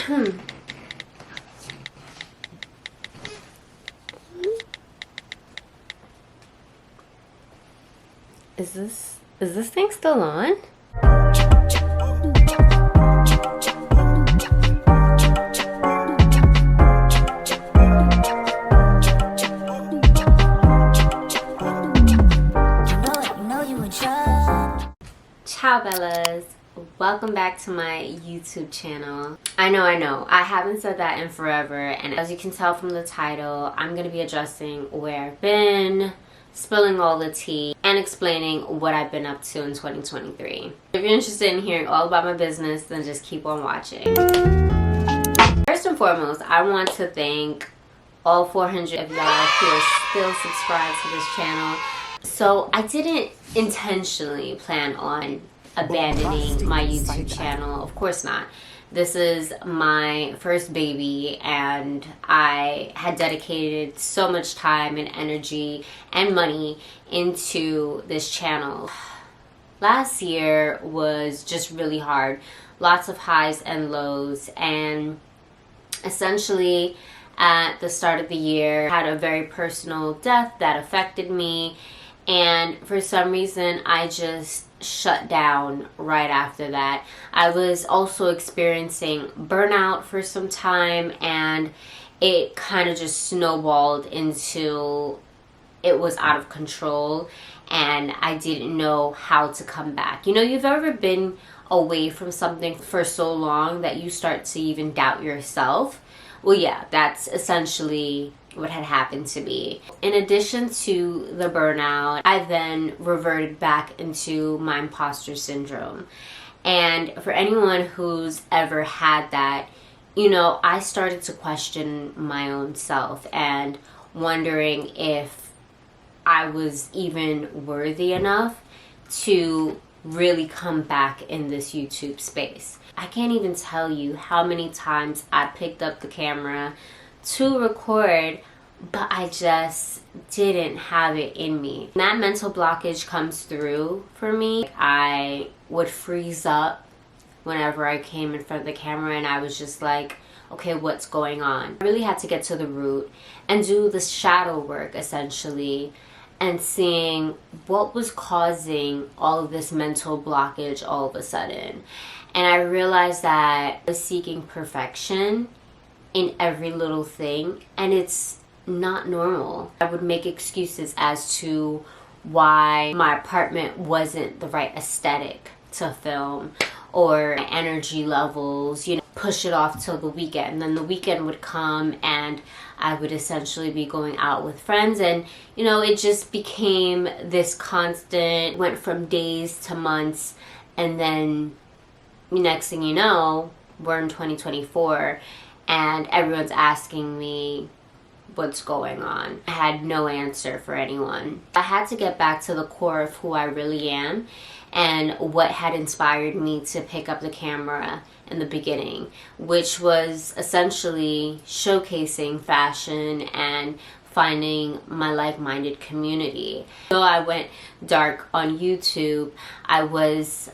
Is this thing still on? Ciao Bellas, welcome back to my YouTube channel. I know, I haven't said that in forever, and as you can tell from the title, I'm going to be addressing where I've been, spilling all the tea, and explaining what I've been up to in 2023. If you're interested in hearing all about my business, then just keep on watching. First and foremost, I want to thank all 400 of y'all who are still subscribed to this channel. So I didn't intentionally plan on abandoning my YouTube channel. Of course not. This is my first baby, and I had dedicated so much time and energy and money into this channel. Last year was just really hard. Lots of highs and lows, and essentially at the start of the year, I had a very personal death that affected me, and for some reason I just shut down right after that. I was also experiencing burnout for some time, and it kind of just snowballed into it was out of control, and I didn't know how to come back. You know, you've ever been away from something for so long that you start to even doubt yourself? Well, yeah, that's essentially what had happened to me. In addition to the burnout, I then reverted back into my imposter syndrome. And for anyone who's ever had that, you know, I started to question my own self and wondering if I was even worthy enough to really come back in this YouTube space. I can't even tell you how many times I picked up the camera to record, but I just didn't have it in me. When that mental blockage comes through for me, I would freeze up whenever I came in front of the camera, and I was just like, okay, what's going on? I really had to get to the root and do the shadow work, essentially, and seeing what was causing all of this mental blockage all of a sudden. And I realized that I was seeking perfection in every little thing, and it's not normal. I would make excuses as to why my apartment wasn't the right aesthetic to film, or my energy levels, you know, push it off till the weekend. And then the weekend would come and I would essentially be going out with friends, and you know, it just became this constant, went from days to months, and then next thing you know, we're in 2024 and everyone's asking me what's going on. I had no answer for anyone. I had to get back to the core of who I really am and what had inspired me to pick up the camera in the beginning, which was essentially showcasing fashion and finding my like-minded community. Though I went dark on YouTube, I was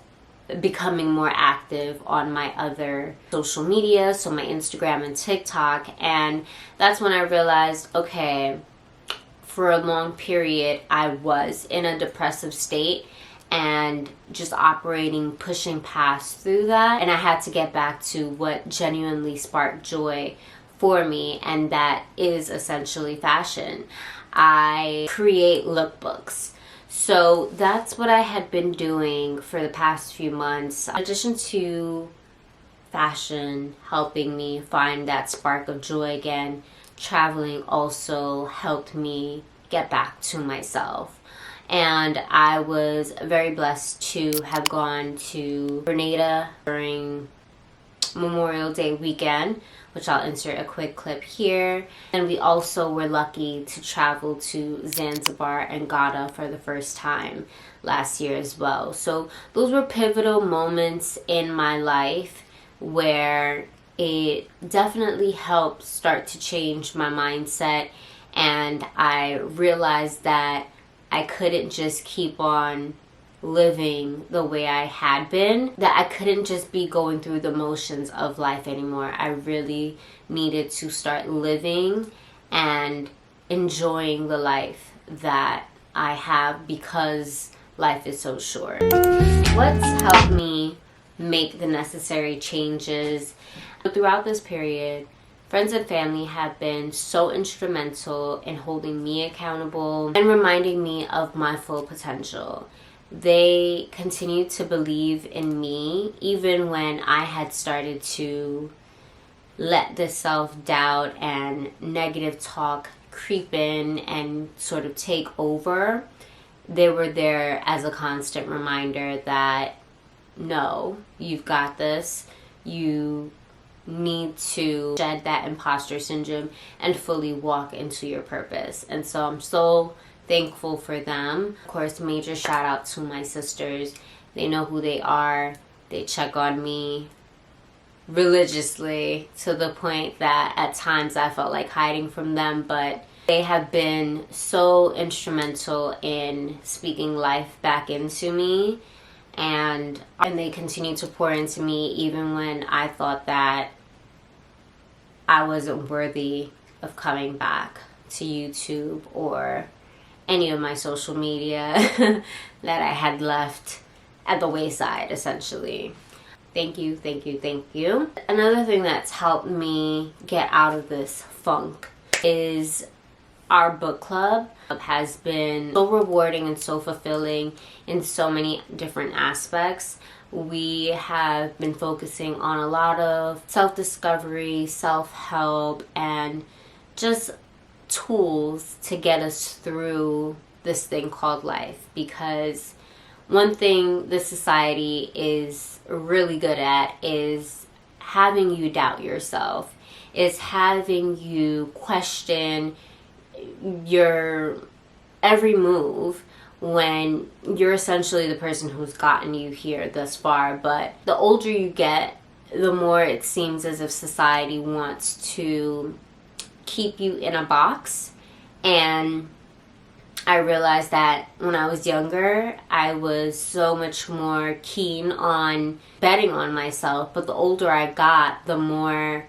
becoming more active on my other social media, so my Instagram and TikTok, and that's when I realized, okay, for a long period I was in a depressive state and just operating, pushing past through that, and I had to get back to what genuinely sparked joy for me, and that is essentially fashion. I create lookbooks. So that's what I had been doing for the past few months. In addition to fashion helping me find that spark of joy again, traveling also helped me get back to myself. And I was very blessed to have gone to Grenada during Memorial Day weekend, which I'll insert a quick clip here. And we also were lucky to travel to Zanzibar and Ghana for the first time last year as well. So those were pivotal moments in my life where it definitely helped start to change my mindset, and I realized that I couldn't just keep on living the way I had been, that I couldn't just be going through the motions of life anymore. I really needed to start living and enjoying the life that I have, because life is so short. What's helped me make the necessary changes throughout this period? Friends and family have been so instrumental in holding me accountable and reminding me of my full potential. They continued to believe in me even when I had started to let the self-doubt and negative talk creep in and sort of take over. They were there as a constant reminder that no, you've got this. You need to shed that imposter syndrome and fully walk into your purpose. And so I'm so thankful for them. Of course, major shout out to my sisters. They know who they are. They check on me religiously, to the point that at times I felt like hiding from them, but they have been so instrumental in speaking life back into me, and they continue to pour into me even when I thought that I wasn't worthy of coming back to YouTube or any of my social media that I had left at the wayside, essentially. Thank you, thank you, thank you. Another thing that's helped me get out of this funk is our book club. It has been so rewarding and so fulfilling in so many different aspects. We have been focusing on a lot of self-discovery, self-help, and just tools to get us through this thing called life. Because one thing this society is really good at is having you doubt yourself, is having you question your every move when you're essentially the person who's gotten you here thus far. But the older you get, the more it seems as if society wants to keep you in a box. And I realized that when I was younger, I was so much more keen on betting on myself. But the older I got, the more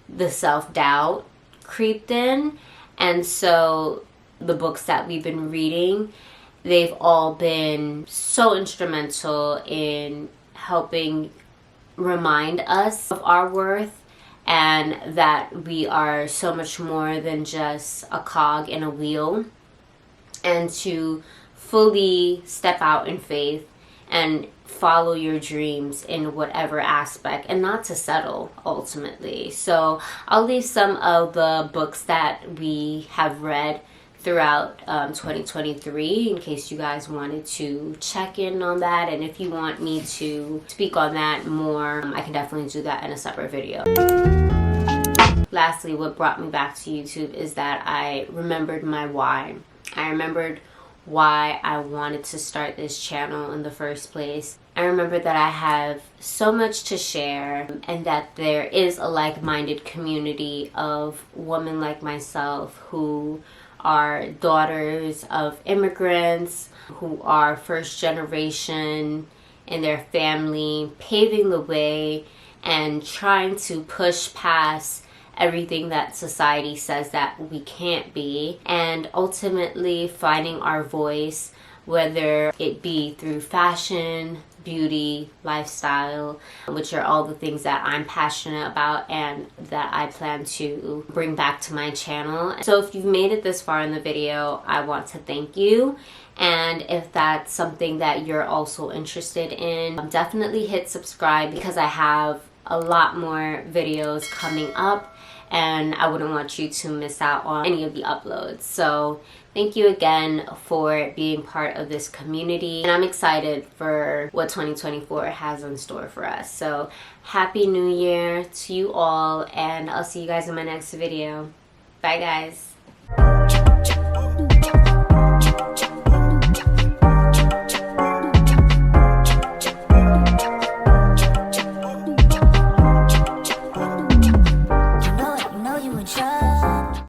the self-doubt creeped in. And so the books that we've been reading, they've all been so instrumental in helping remind us of our worth, and that we are so much more than just a cog in a wheel, and to fully step out in faith and follow your dreams in whatever aspect, and not to settle ultimately. So I'll leave some of the books that we have read throughout 2023 in case you guys wanted to check in on that. And if you want me to speak on that more, I can definitely do that in a separate video. Lastly, what brought me back to YouTube is that I remembered my why. I remembered why I wanted to start this channel in the first place. I remember that I have so much to share, and that there is a like-minded community of women like myself who are daughters of immigrants, who are first generation in their family, paving the way and trying to push past everything that society says that we can't be, and ultimately finding our voice, whether it be through fashion, beauty, lifestyle, which are all the things that I'm passionate about and that I plan to bring back to my channel. So if you've made it this far in the video, I want to thank you. And if that's something that you're also interested in, definitely hit subscribe, because I have a lot more videos coming up and I wouldn't want you to miss out on any of the uploads. So thank you again for being part of this community, and I'm excited for what 2024 has in store for us. So happy new year to you all, and I'll see you guys in my next video. Bye guys.